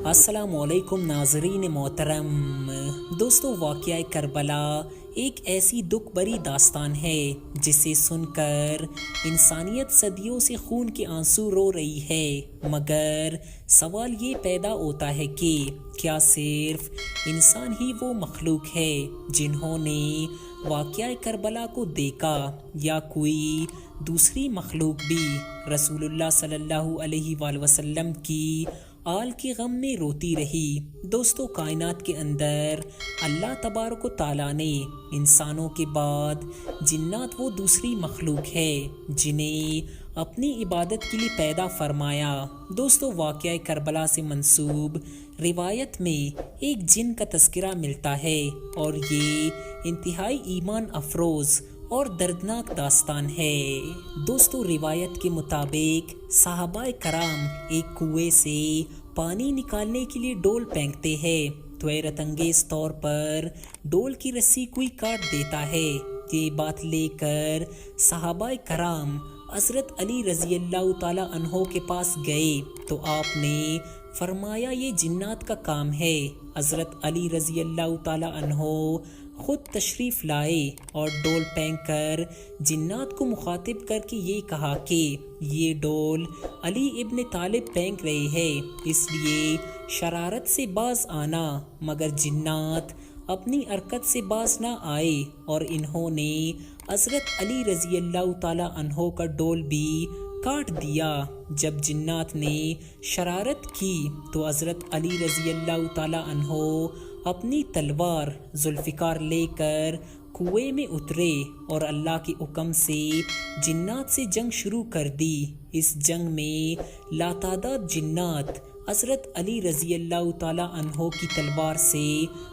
السلام علیکم ناظرین محترم دوستو، واقعہ کربلا ایک ایسی دکھ بری داستان ہے جسے سن کر انسانیت صدیوں سے خون کے آنسو رو رہی ہے، مگر سوال یہ پیدا ہوتا ہے کہ کیا صرف انسان ہی وہ مخلوق ہے جنہوں نے واقعہ کربلا کو دیکھا، یا کوئی دوسری مخلوق بھی رسول اللہ صلی اللہ علیہ وآلہ وسلم کی آل کے غم میں روتی رہی؟ دوستو، کائنات کے اندر اللہ تبارک و تعالیٰ نے انسانوں کے بعد جنات وہ دوسری مخلوق ہے جنہیں اپنی عبادت کے لیے پیدا فرمایا۔ دوستو، واقعہ کربلا سے منسوب روایت میں ایک جن کا تذکرہ ملتا ہے، اور یہ انتہائی ایمان افروز اور دردناک داستان ہے۔ دوستو، روایت کے مطابق صحابہ کرام ایک کنویں سے پانی نکالنے کے لیے ڈول پھینکتے ہیں تو حیرت انگیز طور پر ڈول کی رسی کوئی کاٹ دیتا ہے۔ یہ بات لے کر صحابہ کرام حضرت علی رضی اللہ تعالی عنہ کے پاس گئے تو آپ نے فرمایا یہ جنات کا کام ہے۔ حضرت علی رضی اللہ تعالی عنہ خود تشریف لائے اور ڈول پھینک کر جنات کو مخاطب کر کے یہ کہا کہ یہ ڈول علی ابن طالب پھینک رہے ہیں، اس لیے شرارت سے باز آنا۔ مگر جنات اپنی حرکت سے باز نہ آئے اور انہوں نے حضرت علی رضی اللہ تعالی عنہ کا ڈول بھی کاٹ دیا۔ جب جنات نے شرارت کی تو حضرت علی رضی اللہ تعالی عنہ اپنی تلوار ذوالفقار لے کر کنویں میں اترے اور اللہ کے حکم سے جنات سے جنگ شروع کر دی۔ اس جنگ میں لاتعداد جنات حضرت علی رضی اللہ تعالی عنہ کی تلوار سے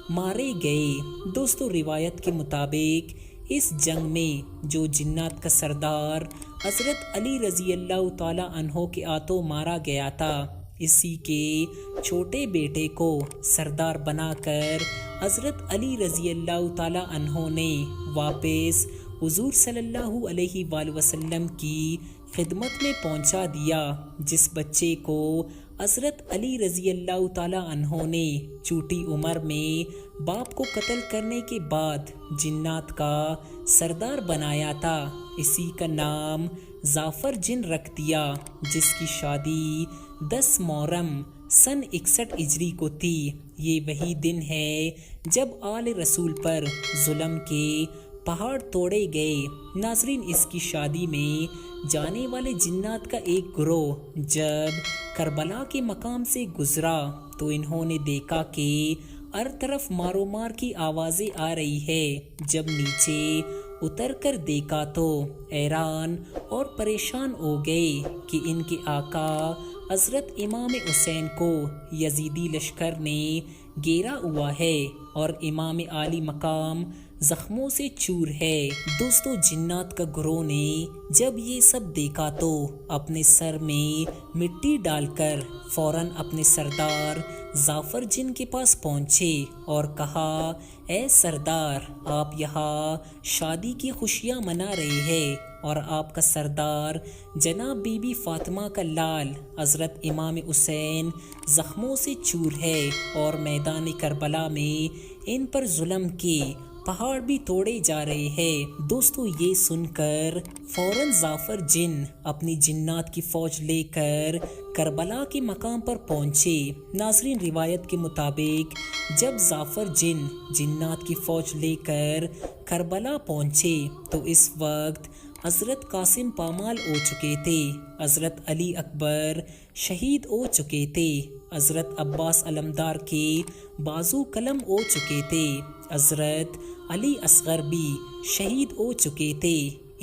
مارے گئے۔ دوستو، روایت کے مطابق اس جنگ میں جو جنات کا سردار حضرت علی رضی اللہ تعالی عنہ کے ہاتھوں مارا گیا تھا، اسی کے چھوٹے بیٹے کو سردار بنا کر حضرت علی رضی اللہ تعالی عنہ نے واپس حضور صلی اللہ علیہ وآلہ وسلم کی خدمت میں پہنچا دیا۔ جس بچے کو حضرت علی رضی اللہ تعالی عنہ نے چھوٹی عمر میں باپ کو قتل کرنے کے بعد جنات کا سردار بنایا تھا، اسی کا نام جعفر جن رکھ دیا، جس کی شادی 10 محرم سن 61 ہجری کو تھی۔ یہ وہی دن ہے جب آل رسول پر ظلم کے پہاڑ توڑے گئے۔ ناظرین، اس کی شادی میں جانے والے جنات کا ایک گروہ جب کربلا کے مقام سے گزرا تو انہوں نے دیکھا کہ ہر طرف مارو مار کی آوازیں آ رہی ہے۔ جب نیچے اتر کر دیکھا تو حیران اور پریشان ہو گئے کہ ان کے آقا حضرت امام حسین کو یزیدی لشکر نے گھیرا ہوا ہے اور امام عالی مقام زخموں سے چور ہے۔ دوستو، جنات کا گروہ نے جب یہ سب دیکھا تو اپنے سر میں مٹی ڈال کر فوراً اپنے سردار جعفر جن کے پاس پہنچے اور کہا، اے سردار، آپ یہاں شادی کی خوشیاں منا رہے ہیں اور آپ کا سردار جناب بی بی فاطمہ کا لال حضرت امام حسین زخموں سے چور ہے اور میدان کربلا میں ان پر ظلم کے پہاڑ بھی توڑے جا رہے ہیں۔ دوستو، یہ سن کر فوراً جعفر جن اپنی جنات کی فوج لے کر کربلا کے مقام پر پہنچے۔ ناظرین، روایت کے مطابق جب جعفر جن جنات کی فوج لے کر کربلا پہنچے تو اس وقت حضرت قاسم پامال ہو چکے تھے، حضرت علی اکبر شہید ہو چکے تھے، حضرت عباس علمدار کے بازو قلم ہو چکے تھے، حضرت علی اصغر بھی شہید ہو چکے تھے،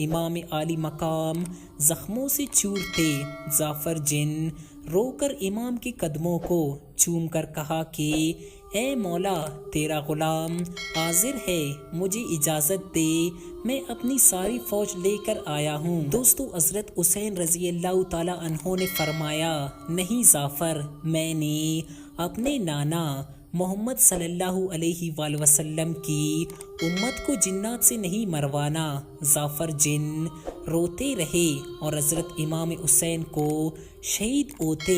امام عالی مقام زخموں سے چور تھے۔ جعفر جن رو کر امام کے قدموں کو چوم کر کہا کہ اے مولا، تیرا غلام حاضر ہے، مجھے اجازت دے، میں اپنی ساری فوج لے کر آیا ہوں۔ دوستو، حضرت حسین رضی اللہ تعالی عنہ نے فرمایا، نہیں جعفر، میں نے اپنے نانا محمد صلی اللہ علیہ وآلہ وسلم کی امت کو جنات سے نہیں مروانا۔ جعفر جن روتے رہے اور حضرت امام حسین کو شہید ہوتے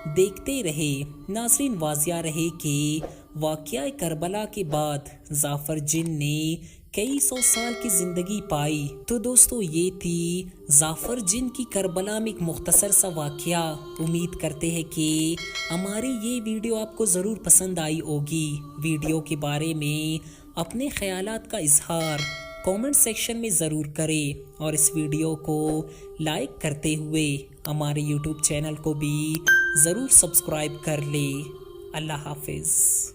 دیکھتے رہے۔ ناظرین، واضح رہے کہ واقعہ کربلا کے بعد ظافر جن نے کئی سو سال کی زندگی پائی۔ تو دوستو، یہ تھی ظافر جن کی کربلا میں ایک مختصر سا واقعہ۔ امید کرتے ہیں کہ ہماری یہ ویڈیو آپ کو ضرور پسند آئی ہوگی۔ ویڈیو کے بارے میں اپنے خیالات کا اظہار کامنٹ سیکشن میں ضرور کریں، اور اس ویڈیو کو لائک کرتے ہوئے ہمارے یوٹیوب چینل کو بھی ضرور سبسکرائب کر لیں۔ اللہ حافظ۔